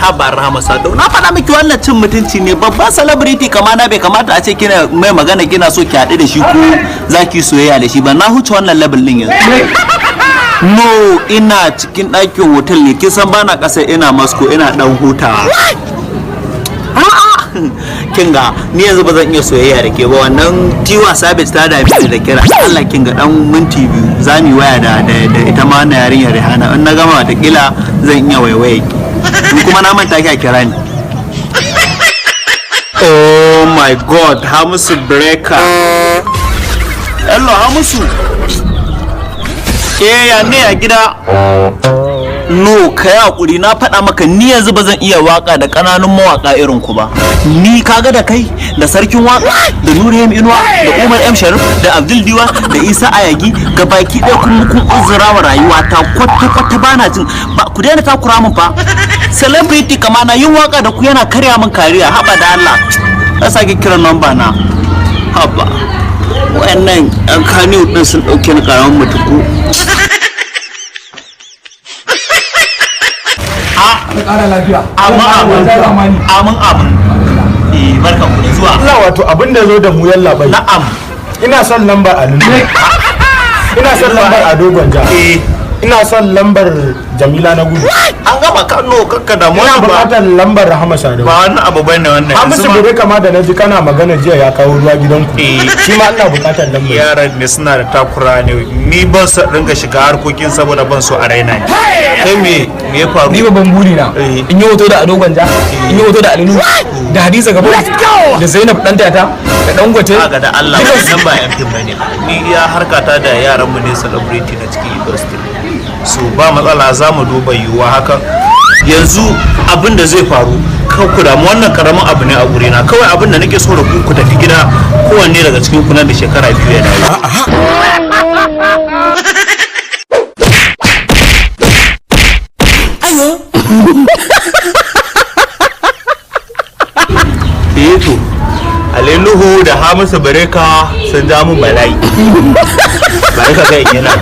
haba Rahama Sadau, na faɗa miki wannan cin mutunci ne. Babban celebrity kama na bai kamata a ce kina mai magana kina so ki haɗu da shi ko zaki soyayya da shi ba. Na huce wannan level din yanzu. No, ina cikin ɗakin hotel ne, kin san bana ƙasa, ina Moscow, ina ɗan hutawa. Kinga ni yanzu ba zan iya soyayya da ke ba. Wannan Tiwa Savage ta dame ni da kira. Allah kinga dan minti biyu za mu waya da ita ma wannan yarinyar Rihanna. In na gama da kila zan iya waiwaye ki. In kuma na manta ki a kira ni. Oh my god, Hamisu breeka. Hello Hamisu. Ya ne a gida? No, kai hakuri, na faɗa maka ni yanzu ba zan iya waka da ƙananun mawaka irin ku ba. Ni kaga da kai da sarkin waka da Nura M Inuwa da Umar M Sharif da Abdul Diwa da Isa Ayagi ga baki ɗaya kun uzura wa rayuwa ta kwata bana jin ba. Ku daina takura min fa. Celebrity kama na yin waka da ku yana karya min kariya. Haba da Allah, na sake kiran namba na. Haba wayannan yan kannywood din sun ɗauke ni karamin mutuku. Ƙara lafiya. Amin. Barkan ku da zuwa. Allah, wato abin da zo da mu yalla bai. Na'am. Ina son lambar Alinu. Ina son lambar Ado Gwanja. Ina son lambar Jamila na gudu. An gama Kano, kakka da mu. Ina buƙatar lambar Rahama Sadau. Ba wannan abu bane wannan. Hamisu bai kama da naji kana magana jiya ya kawo ruwa gidanku. Shi ma ina buƙatar lambar. Yaran ne suna da takura ne. Ni ban so ringa shiga harkokin saboda ban so a raina ni. Kai me ya faru? Ni babban buri na in yi hoto da Ado Gwanja, in yi hoto da Alinu, da Hadiza Gabo, da Zainab dan tata, da Dangote. Kaga da Allah wannan ba yan fim bane. Ni ya harkata da yaran mu ne celebrity na cikin industry. So ba matsala, za mu duba yiwuwa haka. Yanzu abin da zai faru, kan ku damu, wannan karamin abu ne a gurina. Kawai abin da nake so da ku tafi gida, kowanne daga cikin ku nan da shekara 2 ya dawo. to Alinuhu da Hamisu breeka sun ja mun bala'i. Bari ka ga yana.